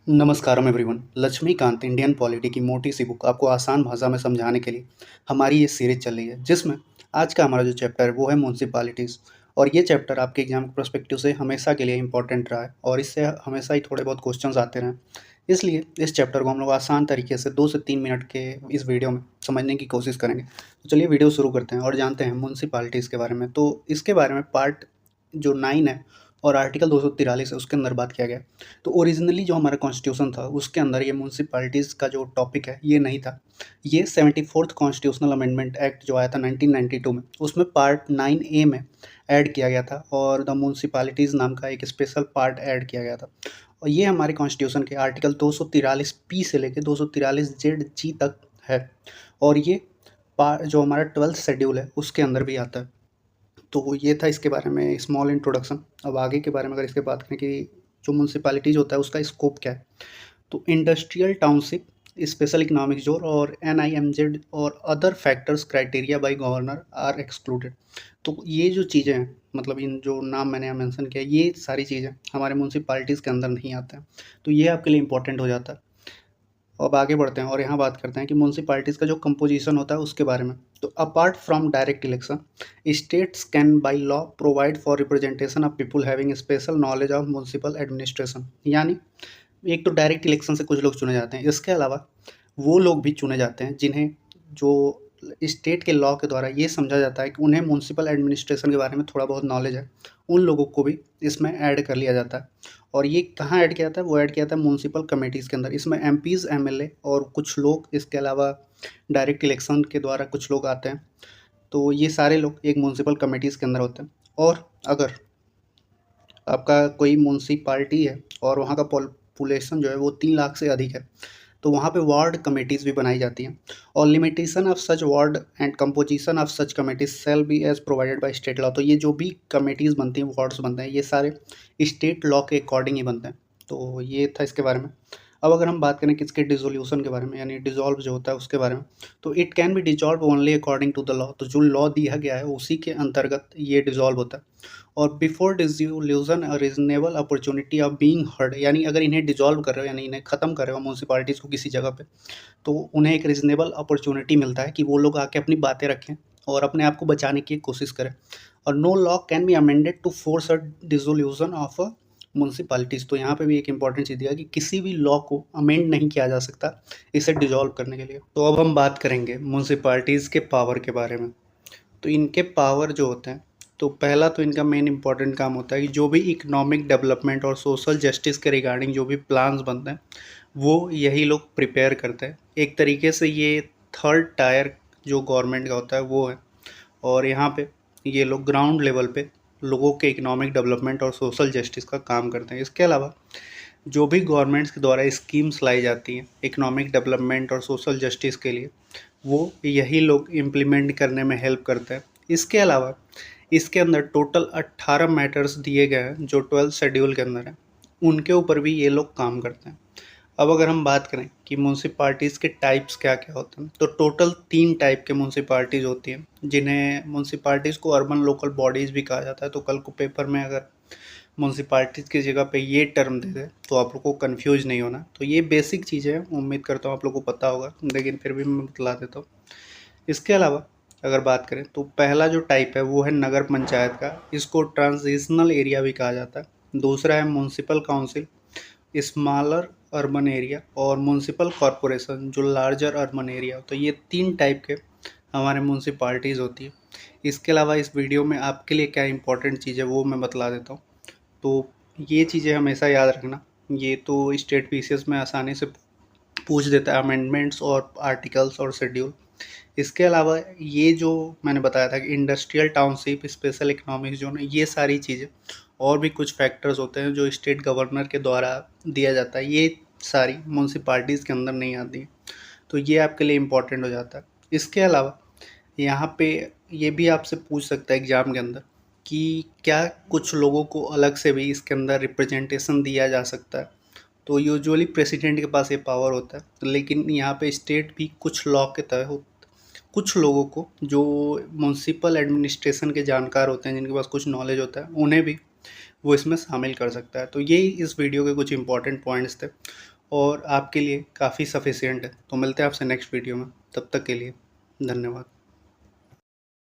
नमस्कारम everyone. Laxmikant Indian polity की मोटी सी book आपको आसान भाषा में समझाने के लिए हमारी ये सीरीज चल रही है, जिसमें आज का हमारा जो चैप्टर है वो है म्यूनसिपालिटीज़। और ये चैप्टर आपके एग्जाम के पर्सपेक्टिव से हमेशा के लिए इंपॉर्टेंट रहा है और इससे हमेशा ही थोड़े बहुत क्वेश्चंस आते रहे। इसलिए इस चैप्टर को हम लोग आसान तरीके से 2 से 3 मिनट के इस वीडियो में समझने की कोशिश करेंगे। तो चलिए वीडियो शुरू करते हैं और जानते हैं म्यूनसिपालिटीज़ के बारे में। तो इसके बारे में पार्ट जो 9 है और आर्टिकल 243 है उसके अंदर बात किया गया। तो ओरिजिनली जो हमारा कॉन्स्टिट्यूशन था उसके अंदर ये म्यूनसिपैलिटीज़ का जो टॉपिक है ये नहीं था। ये 74th कॉन्स्टिट्यूशनल अमेंडमेंट एक्ट जो आया था 1992 में, उसमें पार्ट 9A में ऐड किया गया था और द म्यूनसिपैलिटीज़ नाम का एक स्पेशल पार्ट ऐड किया गया था। और ये हमारे कॉन्स्टिट्यूशन के आर्टिकल 243 से लेकर 243 तक है। और ये जो हमारा 12th शेड्यूल है उसके अंदर भी आता है। तो ये था इसके बारे में स्मॉल इंट्रोडक्शन। अब आगे के बारे में अगर इसके बात करें कि जो म्यूनसिपैलिटीज़ होता है उसका स्कोप क्या है, तो industrial township, special economic zone और NIMZ और other factors criteria by governor are excluded. तो ये जो चीज़ें हैं, मतलब इन जो नाम मैंने यहाँ मेंशन किया, ये सारी चीज़ें हमारे म्यूनसिपैलिटीज़ के अंदर नहीं आते हैं। तो ये आपके लिए इंपॉर्टेंट हो जाता है। अब आगे बढ़ते हैं और यहाँ बात करते हैं कि म्यूनसिपैलिटीज़ का जो कंपोजिशन होता है उसके बारे में। तो apart from direct election, states can by law provide for representation of people having special knowledge of municipal administration. यानी एक तो डायरेक्ट इलेक्शन से कुछ लोग चुने जाते हैं, इसके अलावा वो लोग भी चुने जाते हैं जिन्हें जो स्टेट के लॉ के द्वारा ये समझा जाता है कि उन्हें म्यूनसिपल एडमिनिस्ट्रेशन के बारे में थोड़ा बहुत नॉलेज है, उन लोगों को भी इसमें ऐड कर लिया जाता है। और ये कहाँ ऐड किया जाता है, वो ऐड किया जाता है म्यूनसिपल कमेटीज़ के अंदर। इसमें MPs MLA और कुछ लोग, इसके अलावा डायरेक्ट इलेक्शन के द्वारा कुछ लोग आते हैं। तो ये सारे लोग एक म्यूनसिपल कमेटीज़ के अंदर होते हैं। और अगर आपका कोई म्यूनसिपाल्टी है और वहाँ का पॉपुलेशन जो है वो 3 लाख से अधिक है, तो वहाँ पे वार्ड कमेटीज़ भी बनाई जाती हैं। और limitation of such ward and composition of such committees shall be as provided by state law. तो ये जो भी कमेटीज़ बनती हैं, वार्ड्स बनते हैं, ये सारे स्टेट लॉ के अकॉर्डिंग ही बनते हैं। तो ये था इसके बारे में। अब अगर हम बात करें किसके डिसोल्यूशन के बारे में, यानी डिसॉल्व जो होता है उसके बारे में, तो it can be dissolve only according to the law. तो जो लॉ दिया गया है उसी के अंतर्गत ये डिसॉल्व होता है। और before dissolution reasonable opportunity of being heard, यानी अगर इन्हें डिसॉल्व कर रहे हो यानी इन्हें ख़त्म कर रहे हो म्यूनसिपैलिटीज़ को किसी जगह पे, तो उन्हें एक रीजनेबल अपॉर्चुनिटी मिलता है कि वो लोग आके अपनी बातें रखें और अपने आप को बचाने की कोशिश करें। और no law can be amended to force a dissolution of a municipalities. तो यहाँ पे भी एक इंपॉर्टेंट चीज़ दिया कि किसी भी लॉ को अमेंड नहीं किया जा सकता इसे डिसॉल्व करने के लिए। तो अब हम बात करेंगे म्यूनसिपैलिटीज़ के पावर के बारे में। तो इनके पावर जो होते हैं, तो पहला तो इनका मेन इंपॉर्टेंट काम होता है कि जो भी इकोनॉमिक डेवलपमेंट और सोशल जस्टिस के रिगार्डिंग जो भी प्लान्स बनते हैं वो यही लोग प्रिपेयर करते हैं। एक तरीके से ये थर्ड टायर जो गवर्नमेंट का होता है वो है। और यहाँ पे ये लोग ग्राउंड लेवल पे लोगों के इकोनॉमिक डेवलपमेंट और सोशल जस्टिस का काम करते हैं। इसके अलावा जो भी गवर्नमेंट्स के द्वारा स्कीम्स लाई जाती हैं इकोनॉमिक डेवलपमेंट और सोशल जस्टिस के लिए, वो यही लोग इम्प्लीमेंट करने में हेल्प करते हैं। इसके अलावा इसके अंदर टोटल 18 मैटर्स दिए गए हैं जो 12th शेड्यूल के अंदर है, उनके ऊपर भी ये लोग काम करते हैं। अब अगर हम बात करें कि म्यूनसिपैलिटीज़ के टाइप्स क्या क्या होते हैं, तो टोटल 3 टाइप के म्यूनसिपैलिटीज़ होती हैं, जिन्हें म्यूनसिपैलिटीज़ को अर्बन लोकल बॉडीज़ भी कहा जाता है। तो कल को पेपर में अगर म्यूनसिपैलिटीज़ की जगह पे ये टर्म दे दे तो आप लोग को कन्फ्यूज नहीं होना। तो ये बेसिक चीज़ें हैं, उम्मीद करता हूँ आप लोग को पता होगा, लेकिन फिर भी मैं बतला देता हूँ। इसके अलावा अगर बात करें तो पहला जो टाइप है वो है नगर पंचायत का, इसको ट्रांजिशनल एरिया भी कहा जाता है। दूसरा है municipal council, smaller urban area, और म्यूनसिपल कॉरपोरेशन जो लार्जर अर्बन एरिया। तो ये 3 टाइप के हमारे म्यूनसिपैलिटीज़ होती है। इसके अलावा इस वीडियो में आपके लिए क्या इंपॉर्टेंट चीज़ है वो मैं बतला देता हूँ। तो ये चीज़ें हमेशा याद रखना, ये तो स्टेट पीसीएस में आसानी से पूछ देता है, अमेंडमेंट्स और आर्टिकल्स और शेड्यूल। इसके अलावा ये जो मैंने बताया था कि industrial township, special economic zone, ये सारी चीज़ें और भी कुछ फैक्टर्स होते हैं जो स्टेट गवर्नर के द्वारा दिया जाता है, ये सारी म्यूनसिपैलिटीज़ के अंदर नहीं आती। तो ये आपके लिए इम्पोर्टेंट हो जाता है। इसके अलावा यहाँ पे ये भी आपसे पूछ सकता है एग्ज़ाम के अंदर कि क्या कुछ लोगों को अलग से भी इसके अंदर रिप्रेजेंटेशन दिया जा सकता है। तो यूजुअली प्रेसिडेंट के पास ये पावर होता है, लेकिन यहाँ पे स्टेट भी कुछ लॉ के तहत कुछ लोगों को जो म्यूनसिपल एडमिनिस्ट्रेशन के जानकार होते हैं, जिनके पास कुछ नॉलेज होता है, उन्हें भी वो इसमें शामिल कर सकता है। तो ये इस वीडियो के कुछ इंपॉर्टेंट पॉइंट्स थे। और आपके लिए काफ़ी सफिशिएंट है। तो मिलते हैं आपसे नेक्स्ट वीडियो में, तब तक के लिए धन्यवाद।